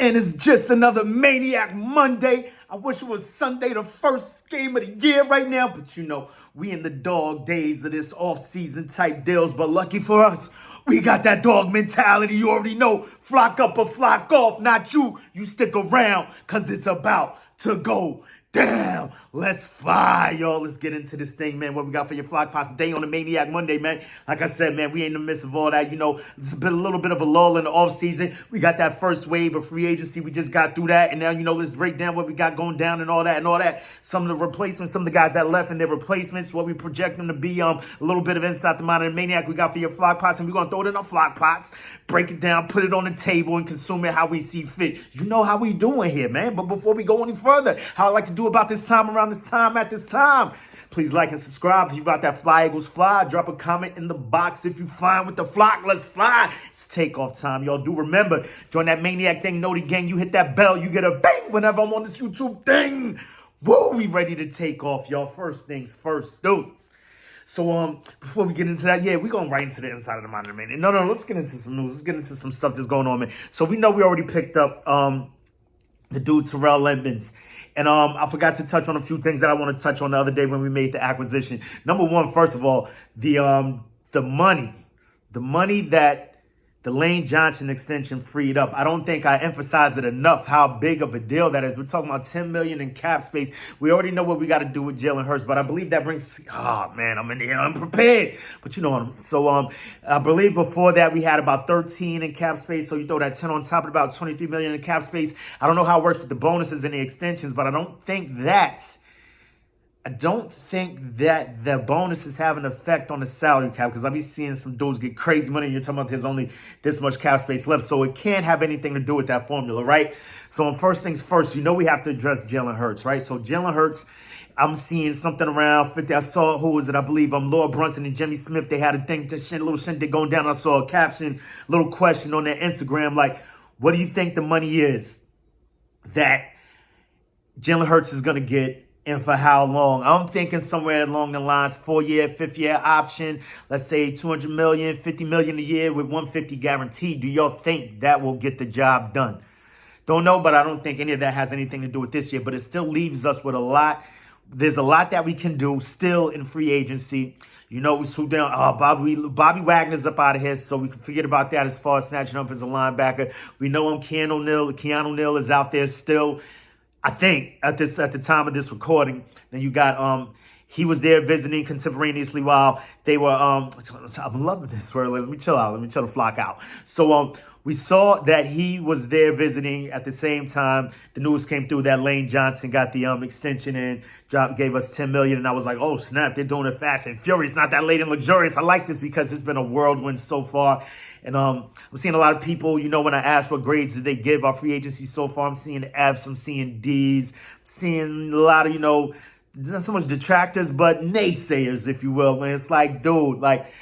And it's just another Maniac Monday. I wish it was Sunday, the first game of the year right now. But you know, we in the dog days of this off-season type deals. But lucky for us, we got that dog mentality. You already know, flock up or flock off. Not you. You stick around because it's about to go down. Let's fly, y'all. Let's get into this thing, man. What we got for your Flock Posse Day on the Maniac Monday, man. Like I said, man, we ain't in the midst of all that. You know, it's been a little bit of a lull in the offseason. We got that first wave of free agency. We just got through that. And now, you know, let's break down what we got going down and all that. Some of the replacements, some of the guys that left and their replacements, what we project them to be. A little bit of inside the mind of the Maniac we got for your Flock Posse. And we're going to throw it in our Flock Pots, break it down, put it on the table, and consume it how we see fit. You know how we doing here, man. But before we go any further, how I like to do about this time around this time at this time. Please like and subscribe. If you got that Fly Eagles Fly, drop a comment in the box. If you flying with the flock, let's fly. It's takeoff time. Y'all do remember, join that Maniac thing, know the gang. You hit that bell, you get a bang whenever I'm on this YouTube thing. Woo, we ready to take off, y'all. First things first, dude. So, before we get into that, yeah, we're going right into the inside of the mind of the man. No, let's get into some news. Let's get into some stuff that's going on, man. So, we know we already picked up the dude Terrell Edmunds. And I forgot to touch on a few things that I want to touch on the other day when we made the acquisition. Number one, first of all, the money that the Lane Johnson extension freed up. I don't think I emphasized it enough how big of a deal that is. We're talking about $10 million in cap space. We already know what we got to do with Jalen Hurts, but I believe that brings. Oh man, I'm in here unprepared. But you know what I'm. So I believe before that we had about 13 in cap space. So you throw that 10 on top of about 23 million in cap space. I don't know how it works with the bonuses and the extensions, but I don't think that the bonuses have an effect on the salary cap, because I be seeing some dudes get crazy money and you're talking about there's only this much cap space left. So it can't have anything to do with that formula, right? So first things first, you know we have to address Jalen Hurts, right? So Jalen Hurts, I'm seeing something around 50. I saw, who was it? I believe Laura Brunson and Jimmy Smith. They had a thing, little shindig going down. I saw a caption, little question on their Instagram, like, what do you think the money is that Jalen Hurts is going to get? And for how long? I'm thinking somewhere along the lines, 4-year, 5th-year option. Let's say $200 million, $50 million a year with $150 guaranteed. Do y'all think that will get the job done? Don't know, but I don't think any of that has anything to do with this year. But it still leaves us with a lot. There's a lot that we can do still in free agency. You know, we swoop down. Bobby Wagner's up out of here, so we can forget about that as far as snatching up as a linebacker. We know Keanu Neal is out there still. I think at the time of this recording, then you got he was there visiting contemporaneously while they were I'm loving this word. Let me chill out. Let me chill the flock out. So we saw that he was there visiting at the same time. The news came through that Lane Johnson got the extension and gave us $10 million, and I was like, oh snap, they're doing it fast and furious, not that late and luxurious. I like this because it's been a whirlwind so far. And I'm seeing a lot of people, you know, when I ask what grades did they give our free agency so far, I'm seeing F's, I'm seeing D's, seeing a lot of, you know, not so much detractors, but naysayers, if you will. And it's like, dude, like,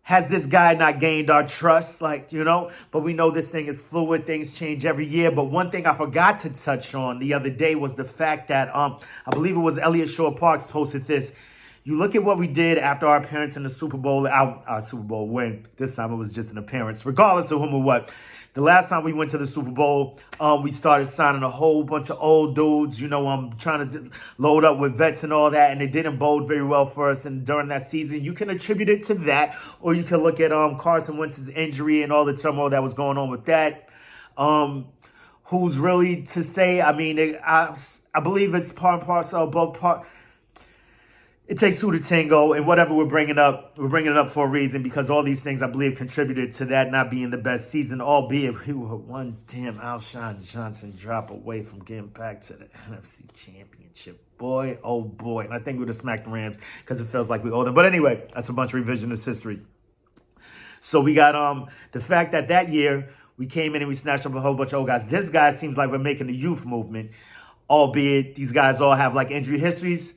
has this guy not gained our trust? Like, you know, but we know this thing is fluid. Things change every year. But one thing I forgot to touch on the other day was the fact that I believe it was Elliot Shore Parks posted this. You look at what we did after our appearance in the Super Bowl, our Super Bowl win. This time it was just an appearance, regardless of whom or what. The last time we went to the Super Bowl, we started signing a whole bunch of old dudes. You know, I'm trying to load up with vets and all that, and it didn't bode very well for us. And during that season, you can attribute it to that, or you can look at Carson Wentz's injury and all the turmoil that was going on with that. Who's really to say? I mean, I believe it's part and parcel of both parts. It takes two to tango, and whatever we're bringing it up for a reason, because all these things, I believe, contributed to that not being the best season, albeit we were one damn Alshon Johnson drop away from getting back to the NFC Championship. Boy, oh boy. And I think we would have smacked the Rams because it feels like we owe them. But anyway, that's a bunch of revisionist history. So we got the fact that year we came in and we snatched up a whole bunch of old guys. This guy seems like we're making the youth movement, albeit these guys all have like injury histories.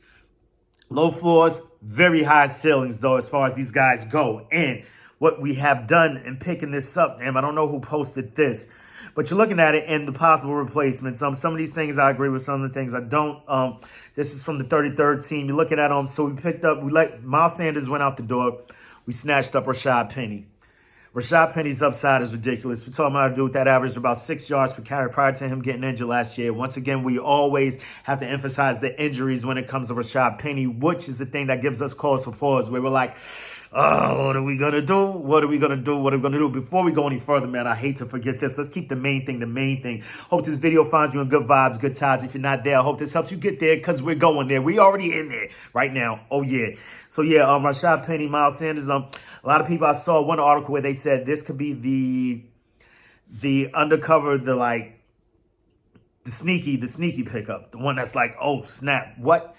Low floors, very high ceilings, though, as far as these guys go. And what we have done in picking this up, damn, I don't know who posted this, but you're looking at it and the possible replacements. Some of these things I agree with, some of the things I don't. This is from the 33rd team. You're looking at them. So we let Miles Sanders went out the door. We snatched up Rashad Penny. Rashad Penny's upside is ridiculous. We're talking about a dude that averaged about 6 yards per carry prior to him getting injured last year. Once again, we always have to emphasize the injuries when it comes to Rashad Penny, which is the thing that gives us cause for pause. Where we're like, oh, what are we going to do? What are we going to do? What are we going to do? Before we go any further, man, I hate to forget this. Let's keep the main thing the main thing. Hope this video finds you in good vibes, good times. If you're not there, I hope this helps you get there because we're going there. We already in there right now. Oh, yeah. So, yeah, Rashad Penny, Miles Sanders, a lot of people, I saw one article where they said this could be the undercover, the sneaky pickup. The one that's like, oh, snap, what?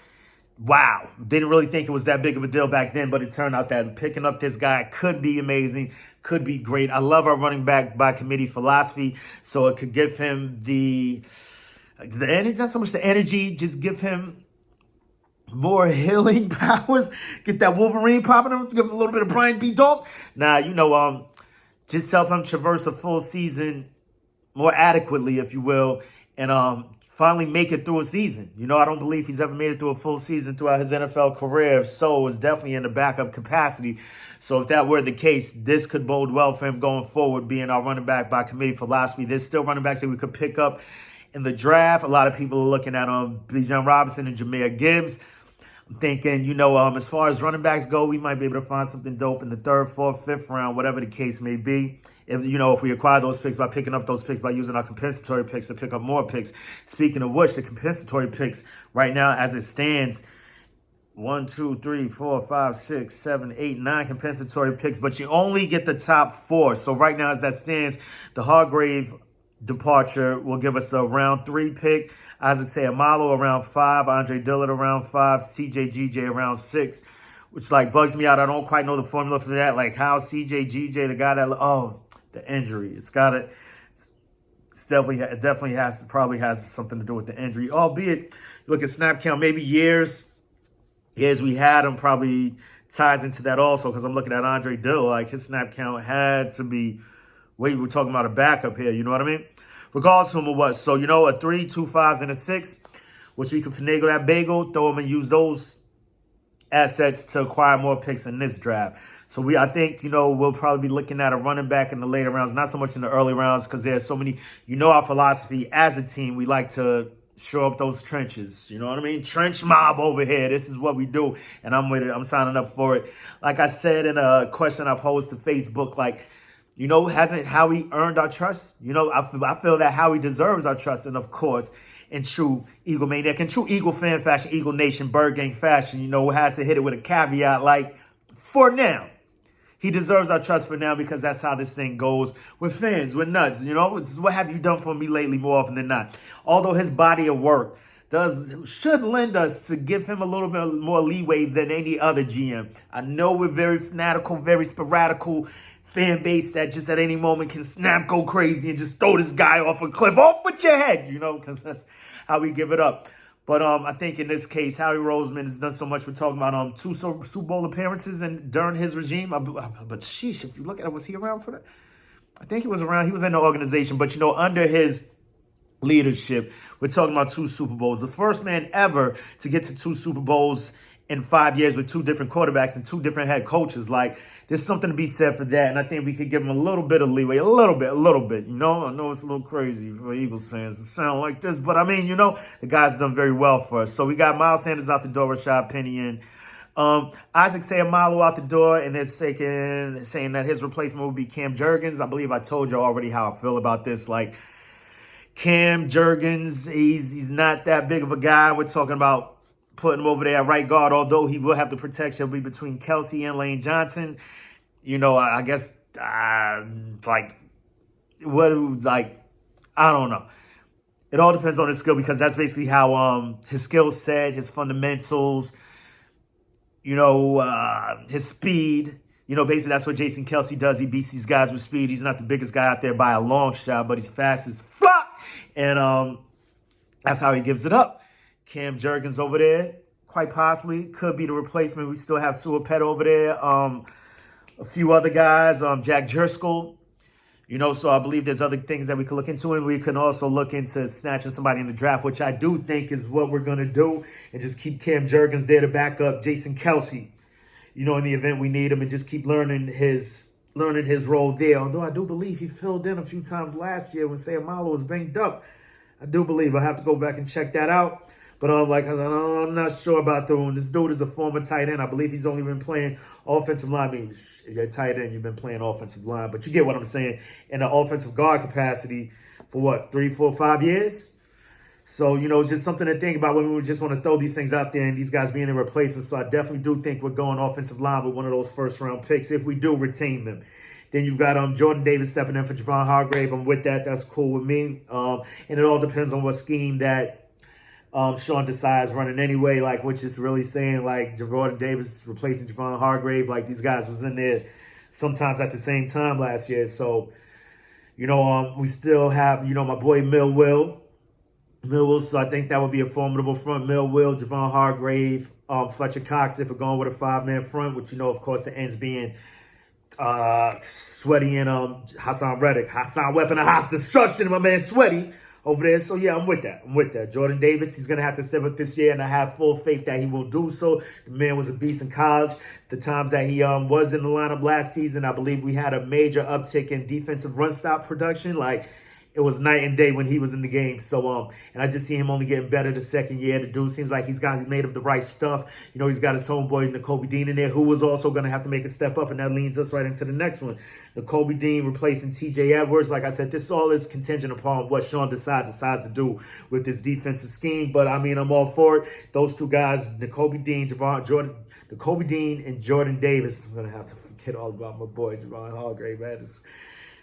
Wow. Didn't really think it was that big of a deal back then, but it turned out that picking up this guy could be amazing, could be great. I love our running back by committee philosophy, so it could give him the energy, not so much the energy, just give him more healing powers, get that Wolverine popping him, give him a little bit of Brian B. Dog. Now, just help him traverse a full season more adequately, if you will, and finally make it through a season. I don't believe he's ever made it through a full season throughout his NFL career. If so, it's definitely in the backup capacity. So if that were the case, this could bode well for him going forward, being our running back by committee philosophy. There's still running backs that we could pick up in the draft. A lot of people are looking at Bijan Robinson and Jahmyr Gibbs. I'm thinking, as far as running backs go, we might be able to find something dope in the 3rd, 4th, 5th round, whatever the case may be. If we acquire those picks by picking up those picks by using our compensatory picks to pick up more picks. Speaking of which, the compensatory picks right now, as it stands, 1, 2, 3, 4, 5, 6, 7, 8, 9 compensatory picks, but you only get the top 4. So right now, as that stands, the Hargrave departure will give us a round 3 pick. Isaac Seumalo around 5, Andre Dillard around 5, CJGJ around 6, which bugs me out. I don't quite know the formula for that. How CJGJ, the guy that the injury, it definitely has something to do with the injury. Albeit, look at snap count, maybe years we had him probably ties into that also, because I'm looking at Andre Dillard, his snap count had to be. Wait, we're talking about a backup here, you know what I mean? Regardless of whom it was. So, a 3, 2 5s, and a 6, which we can finagle that bagel, throw them and use those assets to acquire more picks in this draft. So I think, we'll probably be looking at a running back in the later rounds, not so much in the early rounds, because there's so many, our philosophy as a team, we like to shore up those trenches. You know what I mean? Trench mob over here. This is what we do. And I'm with it. I'm signing up for it. Like I said in a question I posed to Facebook, hasn't Howie earned our trust? I feel that Howie deserves our trust. And of course, in true Eagle Maniac, in true Eagle fan fashion, Eagle Nation, Bird Gang fashion, we had to hit it with a caveat, for now. He deserves our trust for now, because that's how this thing goes with fans, with nuts. This is what have you done for me lately more often than not. Although his body of work should lend us to give him a little bit more leeway than any other GM. I know we're very fanatical, very sporadical fan base that just at any moment can snap, go crazy, and just throw this guy off a cliff, off with your head, because that's how we give it up. But I think in this case, Howie Roseman has done so much. We're talking about 2 Super Bowl appearances and during his regime. But sheesh, if you look at it, was he around for that? I think he was around. He was in the organization. But, under his leadership, we're talking about 2 Super Bowls. The first man ever to get to 2 Super Bowls in 5 years with 2 different quarterbacks and 2 different head coaches. There's something to be said for that, and I think we could give him a little bit of leeway, a little bit. I know it's a little crazy for Eagles fans to sound like this, but the guy's done very well for us. So we got Miles Sanders out the door, Rashad Penny in. Isaac Seumalo out the door, and they're saying that his replacement will be Cam Jurgens. I believe I told you already how I feel about this. Cam Jurgens, he's not that big of a guy. We're talking about putting him over there at right guard, although he will have the protection be between Kelsey and Lane Johnson. I guess, I don't know. It all depends on his skill, because that's basically how his skill set, his fundamentals, his speed. Basically that's what Jason Kelsey does. He beats these guys with speed. He's not the biggest guy out there by a long shot, but he's fast as fuck. And that's how he gives it up. Cam Jurgens over there, quite possibly, could be the replacement. We still have Suapet over there. A few other guys, Jack Driscoll. So I believe there's other things that we could look into. And we can also look into snatching somebody in the draft, which I do think is what we're going to do. And just keep Cam Jurgens there to back up Jason Kelsey, in the event we need him. And just keep learning his learning his role there. Although I do believe he filled in a few times last year when Sayamalo was banged up. I do believe. I have to go back and check that out. But I'm not sure about the one. This dude is a former tight end. I believe he's only been playing offensive line. I mean, if you're a tight end, you've been playing offensive line. But you get what I'm saying. In the offensive guard capacity for what, 3, 4, 5 years? So, it's just something to think about when we just want to throw these things out there and these guys being in replacement. So I definitely do think we're going offensive line with one of those first-round picks if we do retain them. Then you've got Jordan Davis stepping in for Javon Hargrave. I'm with that. That's cool with me. And it all depends on what scheme that Sean decides running anyway, like which is really saying like Jordan Davis replacing Javon Hargrave. Like these guys was in there sometimes at the same time last year. So, we still have, my boy Millwall, so I think that would be a formidable front. Millwall, Javon Hargrave, Fletcher Cox if we're going with a 5-man front, which, of course, the ends being Sweaty and Hassan Reddick. Hassan Weapon of House Destruction, my man Sweaty over there. So, yeah, I'm with that. Jordan Davis, he's going to have to step up this year, and I have full faith that he will do so. The man was a beast in college. The times that he was in the lineup last season, I believe we had a major uptick in defensive run stop production. Like, it was night and day when he was in the game. So, and I just see him only getting better the second year. The dude seems like he's made of the right stuff. He's got his homeboy, Nakobe Dean, in there, who was also going to have to make a step up, and that leads us right into the next one. Nakobe Dean replacing TJ Edwards. Like I said, this all is contingent upon what Sean decides to do with this defensive scheme. But, I'm all for it. Those two guys, Nakobe Dean and Jordan Davis. I'm going to have to forget all about my boy, Javon Hargrave, man.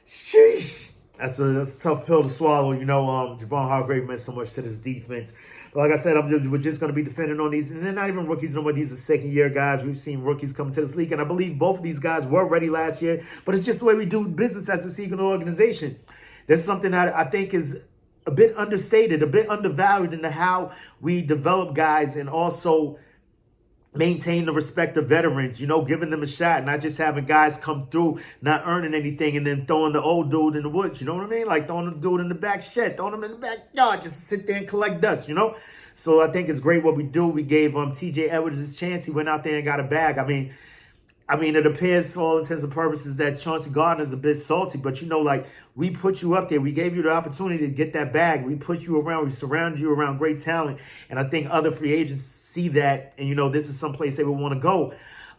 Sheesh. That's a tough pill to swallow. Javon Hargrave meant so much to this defense. But like I said, we're just going to be dependent on these. And they're not even rookies no more. These are second-year guys. We've seen rookies come to this league. And I believe both of these guys were ready last year. But it's just the way we do business as a Seagull organization. There's something that I think is a bit understated, a bit undervalued into how we develop guys and also maintain the respect of veterans, giving them a shot, not just having guys come through, not earning anything, and then throwing the old dude in the woods, you know what I mean? Like throwing the dude in the back shed, throwing him in the backyard, just to sit there and collect dust, So I think it's great what we do. We gave TJ Edwards his chance. He went out there and got a bag. I mean, it appears for all intents and purposes that Chauncey Gardner's a bit salty, but we put you up there. We gave you the opportunity to get that bag. We put you around. We surrounded you around great talent. And I think other free agents see that, and, this is someplace they would want to go.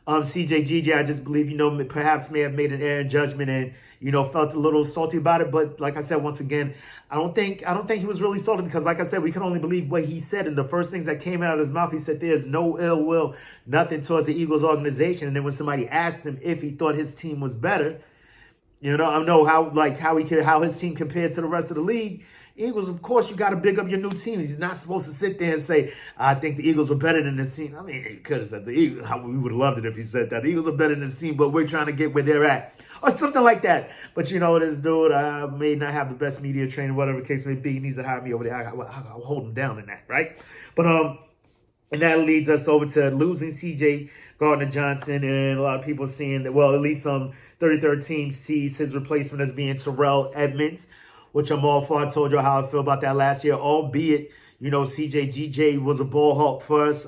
CJGJ, I just believe, perhaps may have made an error in judgment and, felt a little salty about it. But like I said, once again, I don't think he was really salty because, like I said, we can only believe what he said. And the first things that came out of his mouth, he said there's no ill will, nothing towards the Eagles organization. And then when somebody asked him if he thought his team was better, I know how his team compared to the rest of the league. Eagles, of course, you got to big up your new team. He's not supposed to sit there and say, I think the Eagles are better than this team. I mean, he could have said the Eagles. We would have loved it if he said that. The Eagles are better than this team, but we're trying to get where they're at. Or something like that. But this dude may not have the best media training, whatever the case may be. He needs to hire me over there. I'll hold him down in that, right? But, and that leads us over to losing CJ Gardner-Johnson, and a lot of people seeing that, well, at least 33rd team sees his replacement as being Terrell Edmunds, which I'm all for. I told you how I feel about that last year, albeit, CJGJ was a ball hawk for us.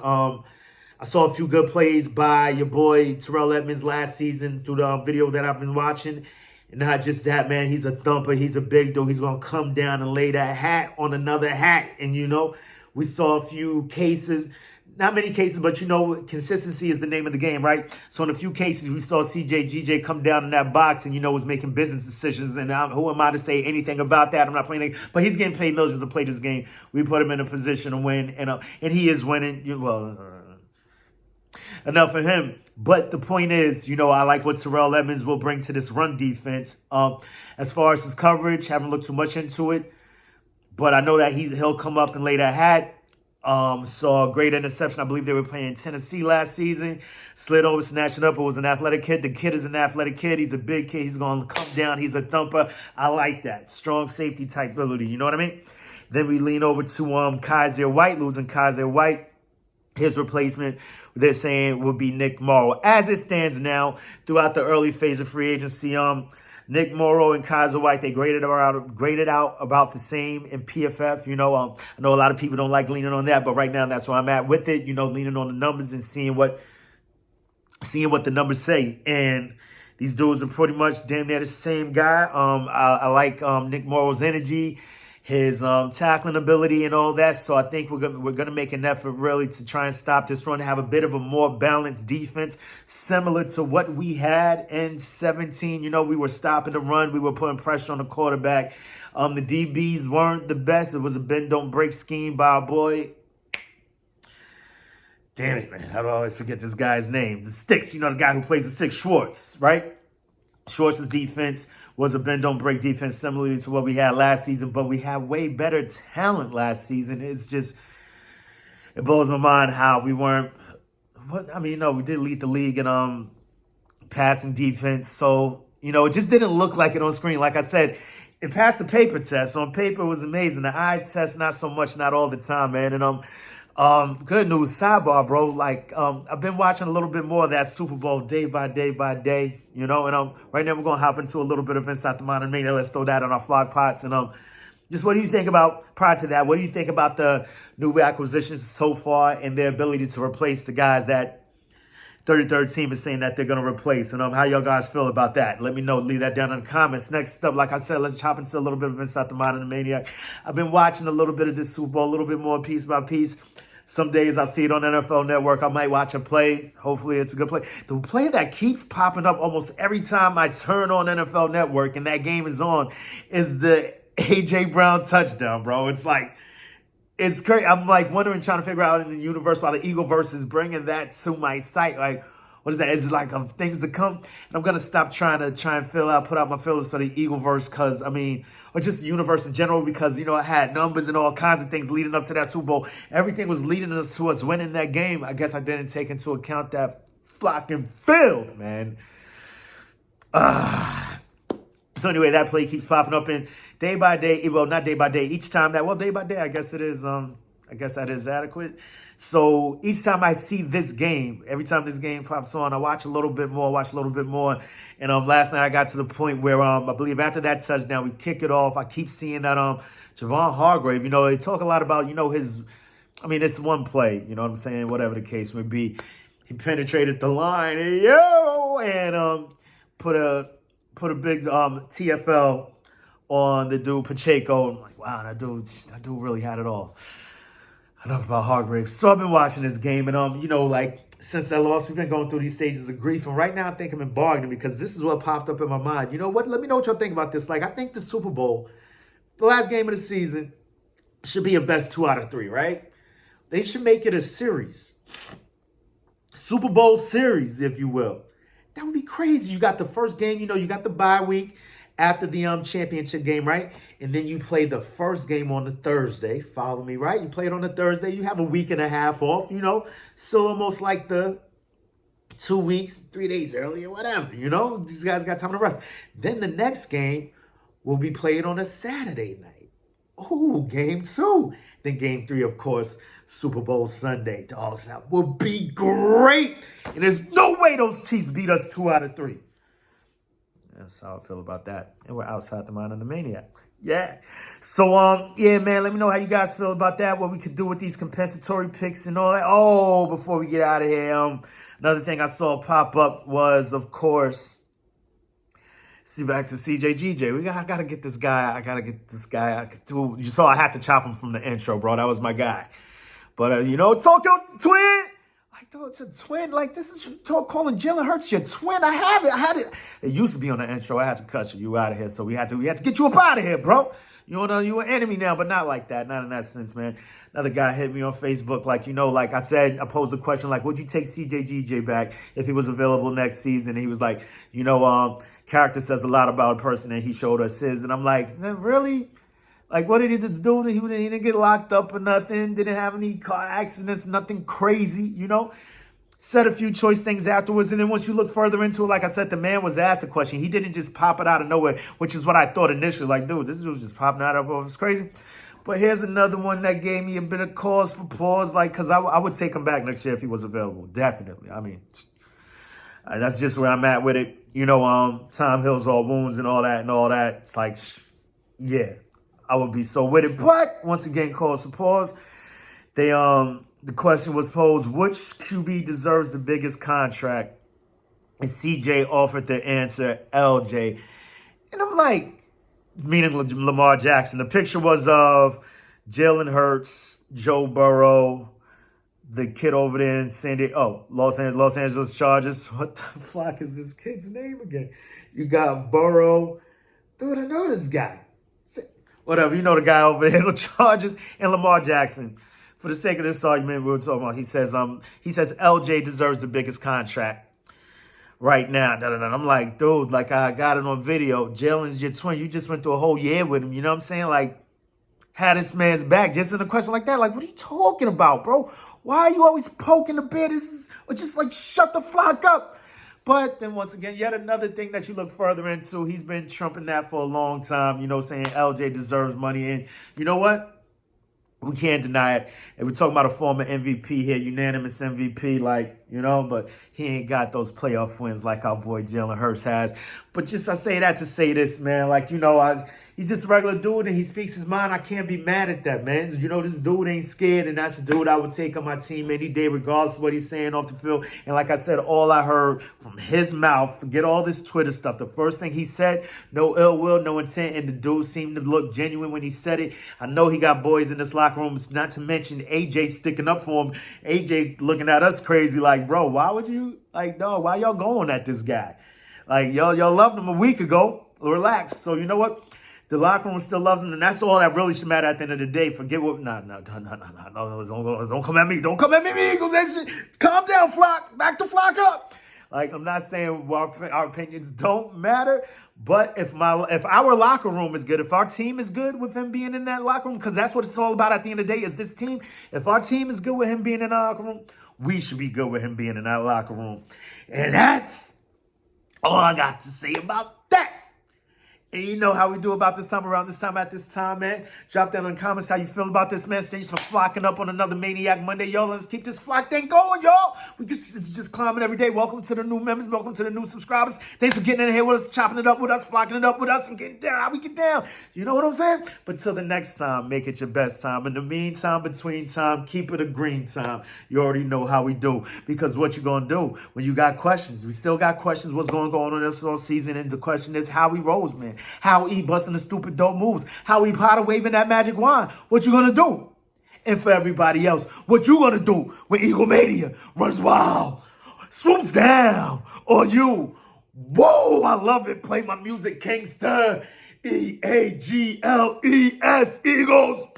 I saw a few good plays by your boy Terrell Edmunds last season through the video that I've been watching. And not just that, man, he's a thumper. He's a big dude. He's going to come down and lay that hat on another hat. And, we saw a few cases. Not many cases, but, consistency is the name of the game, right? So in a few cases, we saw CJGJ come down in that box and, was making business decisions. And who am I to say anything about that? I'm not playing anything. But he's getting paid millions to play this game. We put him in a position to win. And he is winning. Enough for him. But the point is, I like what Terrell Edmunds will bring to this run defense. As far as his coverage, haven't looked too much into it. But I know that he'll come up and lay that hat. Saw a great interception. I believe they were playing Tennessee last season. Slid over, snatched it up. It was an athletic kid. The kid is an athletic kid. He's a big kid. He's going to come down. He's a thumper. I like that. Strong safety type ability. You know what I mean? Then we lean over to Kaiser White, losing Kaiser White. His replacement, they're saying, will be Nick Morrow. As it stands now, throughout the early phase of free agency, Nick Morrow and Kaiser White, they graded out about the same in PFF. I know a lot of people don't like leaning on that, but right now that's where I'm at with it. Leaning on the numbers and seeing what the numbers say. And These dudes are pretty much damn near the same guy. I like Nick Morrow's energy, his tackling ability and all that. So I think we're gonna make an effort really to try and stop this run, to have a bit of a more balanced defense, similar to what we had in 17. You know, we were stopping the run, we were putting pressure on the quarterback. The DBs weren't the best. It was a bend don't break scheme by our boy. Damn it, man. I always forget this guy's name. The Sticks, you know, the guy who plays the Six, Schwartz, right? Schwartz's defense was a bend don't break defense, similarly to what we had last season, but we had way better talent last season. It's just, it blows my mind how we weren't, we did lead the league in passing defense. So, you know, it just didn't look like it on screen. Like I said, it passed the paper test. On paper, it was amazing. The eye test, not so much, not all the time, man. And good news, sidebar, bro. Like, I've been watching a little bit more of that Super Bowl day by day, you know. And right now we're gonna hop into a little bit of Inside the Modern Mania. Let's throw that on our flock pots. And just what do you think about prior to that? What do you think about the new acquisitions so far and their ability to replace the guys that 33rd team is saying that they're gonna replace? And how y'all guys feel about that? Let me know. Leave that down in the comments. Next up, like I said, let's hop into a little bit of Inside the Modern Maniac. I've been watching a little bit of this Super Bowl, a little bit more piece by piece. Some days I'll see it on NFL Network. I might watch a play. Hopefully it's a good play. The play that keeps popping up almost every time I turn on NFL Network and that game is on is the A.J. Brown touchdown, bro. It's like, it's great. I'm like wondering, trying to figure out in the universe why the Eagleverse is bringing that to my site. Like, what is that? Is it like of things to come? And I'm going to stop trying and put out my feelers for the Eagleverse because, or just the universe in general, because, you know, I had numbers and all kinds of things leading up to that Super Bowl. Everything was leading us to us winning that game. I guess I didn't take into account that flocking field, man. So anyway, that play keeps popping up in day by day. Well, not day by day. Each time day by day, I guess it is. I guess that is adequate. So each time I see this game, every time this game pops on, I watch a little bit more. And last night I got to the point where I believe after that touchdown, we kick it off. I keep seeing that Javon Hargrave, you know, they talk a lot about, you know, it's one play, you know what I'm saying? Whatever the case may be. He penetrated the line, and put a big TFL on the dude Pacheco. I'm like, wow, that dude really had it all. Enough about Hargrave. So I've been watching this game, and you know, like since that loss, we've been going through these stages of grief. And right now, I think I'm in bargaining because this is what popped up in my mind. You know what? Let me know what y'all think about this. Like, I think the Super Bowl, the last game of the season, should be a best 2 out of 3, right? They should make it a series, Super Bowl series, if you will. That would be crazy. You got the first game, you know, you got the bye week after the championship game, right? And then you play the first game on the Thursday. Follow me, right? You play it on the Thursday. You have a week and a half off, you know. Still almost like the 2 weeks, 3 days earlier, whatever, you know. These guys got time to rest. Then the next game will be played on a Saturday night. Ooh, game 2. Then game 3, of course, Super Bowl Sunday. Dogs, that would be great. And there's no way those Chiefs beat us 2 out of 3. That's how I feel about that. And we're outside the mind of the Maniac. Yeah. So, yeah, man, let me know how you guys feel about that, what we could do with these compensatory picks and all that. Oh, before we get out of here, another thing I saw pop up was, of course, back to CJGJ. I got to get this guy. You saw I had to chop him from the intro, bro. That was my guy. But, you know, Tokyo Twin. It's a twin. Like, this is calling Jalen Hurts your twin. I had it. It used to be on the intro. I had to cut you out of here. So we had to get you up out of here, bro. You know, you an enemy now, but not like that. Not in that sense, man. Another guy hit me on Facebook. Like, you know, like I said, I posed the question, like, would you take CJGJ back if he was available next season? And he was like, you know, character says a lot about a person, and he showed us his. And I'm like, really? Like, what did he do? He didn't get locked up or nothing. Didn't have any car accidents, nothing crazy, you know? Said a few choice things afterwards. And then once you look further into it, like I said, the man was asked a question. He didn't just pop it out of nowhere, which is what I thought initially. Like, dude, this was just popping out of it. It's crazy. But here's another one that gave me a bit of cause for pause. Like, because I would take him back next year if he was available. Definitely. I mean, that's just where I'm at with it. You know, time heals all wounds and all that. It's like, yeah. I would be so with it. But once again, cause for pause. The question was posed, which QB deserves the biggest contract And CJ offered the answer, LJ. And I'm like, meaning Lamar Jackson. The picture was of Jalen Hurts, Joe Burrow, the kid over there in Los Angeles Chargers. What the fuck is this kid's name again? You got Burrow. Dude, I know this guy. Whatever, you know the guy over there in the Chargers, and Lamar Jackson. For the sake of this argument we were talking about, he says LJ deserves the biggest contract right now. I'm like, dude, like I got it on video. Jalen's your twin. You just went through a whole year with him. You know what I'm saying? Like, had this man's back. Just in a question like that, like, what are you talking about, bro? Why are you always poking the bear? Or just like shut the flock up. But then once again, yet another thing that you look further into. He's been trumping that for a long time, you know, saying LJ deserves money. And you know what? We can't deny it. And we're talking about a former MVP here, unanimous MVP, like, you know, but he ain't got those playoff wins like our boy Jalen Hurts has. But just I say that to say this, man, like, you know, he's just a regular dude and he speaks his mind. I can't be mad at that, man. You know, this dude ain't scared, and that's the dude I would take on my team any day, regardless of what he's saying off the field. And like I said, all I heard from his mouth, forget all this Twitter stuff. The first thing he said, no ill will, no intent, and the dude seemed to look genuine when he said it. I know he got boys in this locker room, not to mention AJ sticking up for him. AJ looking at us crazy like, bro, why would you, like, dog, why y'all going at this guy? Like, y'all loved him a week ago. Relax. So, you know what? The locker room still loves him, and that's all that really should matter at the end of the day. Forget what... No, don't come at me. Don't come at me, Eagles. Calm down, Flock. Back the Flock up. Like, I'm not saying our opinions don't matter, but if our locker room is good, if our team is good with him being in that locker room, because that's what it's all about at the end of the day, is this team. If our team is good with him being in that locker room, we should be good with him being in that locker room. And that's all I got to say about that. And you know how we do about this time, around this time, at this time, man. Drop down in the comments how you feel about this, man. Thanks for flocking up on another Maniac Monday, y'all. Let's keep this flock thing going, y'all. It's just climbing every day. Welcome to the new members. Welcome to the new subscribers. Thanks for getting in here with us, chopping it up with us, flocking it up with us, and getting down how we get down. You know what I'm saying? But till the next time, make it your best time. In the meantime, between time, keep it a green time. You already know how we do. Because what you going to do when you got questions? We still got questions. What's going on this all season? And the question is how he rolls, man. How he busting the stupid dope moves. How he Potter waving that magic wand. What you gonna do? And for everybody else, what you gonna do when Eagle Mania runs wild, swoops down on you? Whoa, I love it. Play my music, Kingster. EAGLES, Eagles.